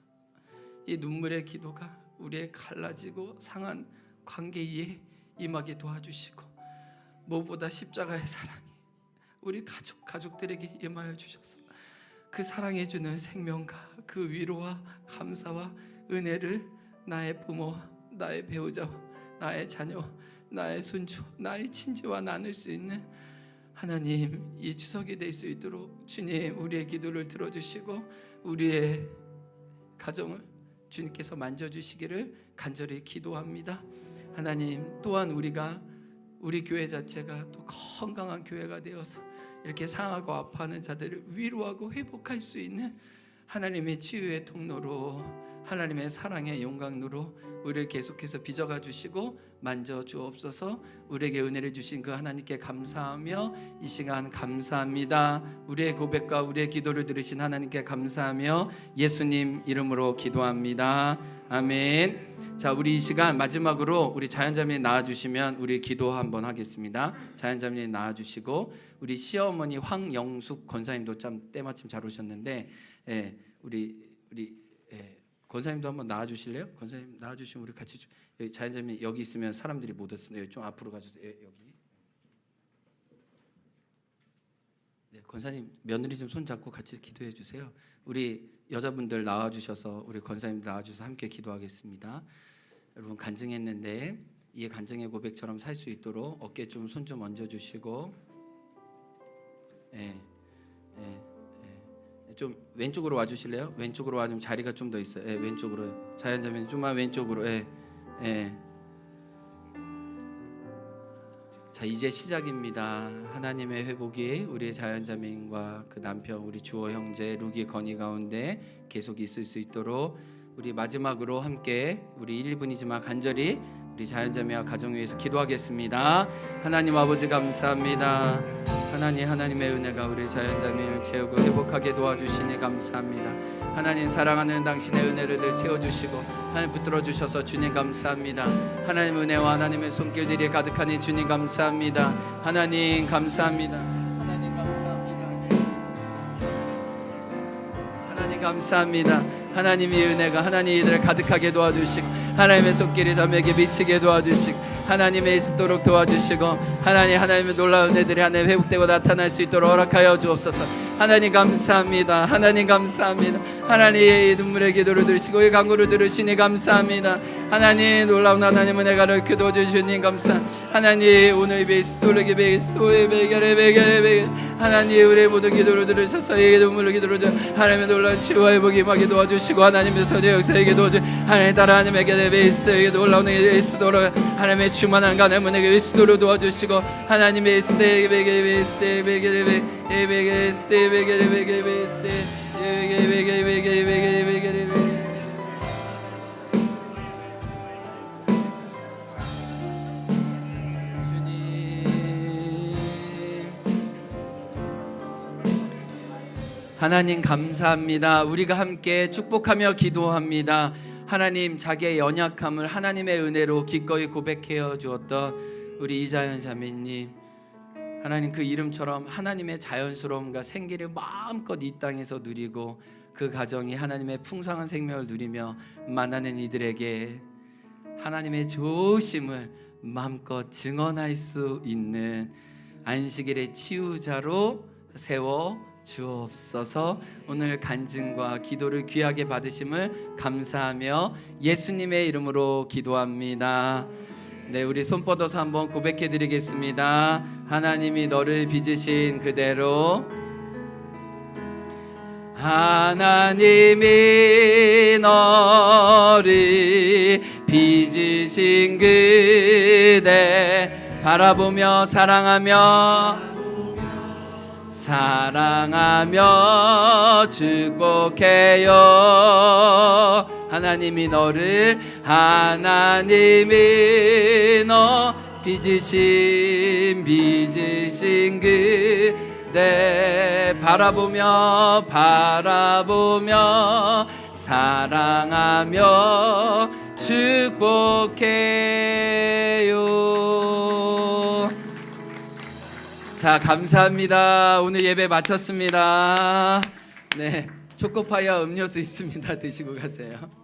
이 눈물의 기도가 우리의 갈라지고 상한 관계에 임하게 도와주시고, 무엇보다 십자가의 사랑이 우리 가족들에게 임하여 주셔서 그 사랑해주는 생명과 그 위로와 감사와 은혜를 나의 부모, 나의 배우자, 나의 자녀, 나의 손주, 나의 친지와 나눌 수 있는 하나님, 이 추석이 될 수 있도록 주님, 우리의 기도를 들어주시고 우리의 가정을 주님께서 만져주시기를 간절히 기도합니다. 하나님, 또한 우리 교회 자체가 또 건강한 교회가 되어서 이렇게 상하고 아파하는 자들을 위로하고 회복할 수 있는 하나님의 치유의 통로로, 하나님의 사랑의 용광로로 우리를 계속해서 빚어가 주시고 만져 주옵소서. 우리에게 은혜를 주신 그 하나님께 감사하며 이 시간 감사합니다. 우리의 고백과 우리의 기도를 들으신 하나님께 감사하며 예수님 이름으로 기도합니다. 아멘. 자, 우리 이 시간 마지막으로 우리 자연자매님 나와주시면 우리 기도 한번 하겠습니다. 자연자매님 나와주시고, 우리 시어머니 황영숙 권사님도 참 때마침 잘 오셨는데, 우리 권사님도 한번 나와주실래요? 권사님 나와주시면 우리 같이 자연자매님 여기 있으면 사람들이 못 왔습니다. 좀 앞으로 가주세요. 여기. 네, 권사님 며느리 좀 손 잡고 같이 기도해 주세요. 우리 여자분들 나와주셔서 우리 권사님들 나와주셔서 함께 기도하겠습니다. 여러분, 간증했는데 이 간증의 고백처럼 살 수 있도록 어깨 좀 손 좀 얹어주시고, 좀 왼쪽으로 와주실래요? 왼쪽으로 와주면 자리가 좀 더 있어요. 왼쪽으로. 자연자매님 좀만 왼쪽으로. 자, 이제 시작입니다. 하나님의 회복이 우리의 자연자매님과 그 남편 우리 주호 형제 루기 건이 가운데 계속 있을 수 있도록 우리 마지막으로 함께 우리 1분이지만 간절히 우리 자연자매와 가정 위해서 기도하겠습니다. 하나님 아버지 감사합니다. 하나님의 은혜가 우리 자연자매를 채우고 회복하게 도와주시니 감사합니다. 하나님, 사랑하는 당신의 은혜를 채워주시고 하나님 붙들어 주셔서 주님 감사합니다. 하나님 은혜와 하나님의 손길들이 가득하니 주님 감사합니다. 하나님 감사합니다. 하나님 감사합니다. 하나님 감사합니다. 하나님의 은혜가 하나님 이들을 가득하게 도와주시고 하나님의 손길이 자매에게 미치게 도와주시고 하나님의 있도록 도와주시고 하나님의 놀라운 은혜들이 하나님 회복되고 나타날 수 있도록 허락하여 주옵소서. 하나님 감사합니다. 하나님 감사합니다. 하나님 이 눈물의 기도를 들으시고 이 간구를 들으시니 감사합니다. 하나님 놀라운 하나님 은혜가 기도 주시니 감사. 하나님 오늘 베이스 돌리기 베이스 오해 베게 하나님 우리의 모든 기도를 들으셔서 이 눈물의 기도를 하나님의 놀라운 치유와 회복이 임하게 도와주시고 하나님의 선의 역사에게 도와주 하나님 따라 하나님에게 베이스에게 놀라운 베이스 도로 하나님의 충만한 가는 은혜가 베이스도로 도와주시고 하나님의 베이스 베게 하나님 감사합니다. 우리가 함께 축복하며 기도합니다. 하나님, 자기의 연약함을 하나님의 은혜로 기꺼이 고백해 주었던 우리 이자연 자매님, 하나님 그 이름처럼 하나님의 자연스러움과 생기를 마음껏 이 땅에서 누리고 그 가정이 하나님의 풍성한 생명을 누리며 만나는 이들에게 하나님의 좋으심을 마음껏 증언할 수 있는 안식일의 치유자로 세워 주옵소서. 오늘 간증과 기도를 귀하게 받으심을 감사하며 예수님의 이름으로 기도합니다. 네, 우리 손 뻗어서 한번 고백해 드리겠습니다. 하나님이 너를 빚으신 그대로, 하나님이 너를 빚으신 그대 바라보며 사랑하며 축복해요. 하나님이 너 빚으신 그대 바라보며 사랑하며 축복해요. 자, 감사합니다. 오늘 예배 마쳤습니다. 네, 초코파이와 음료수 있습니다. 드시고 가세요.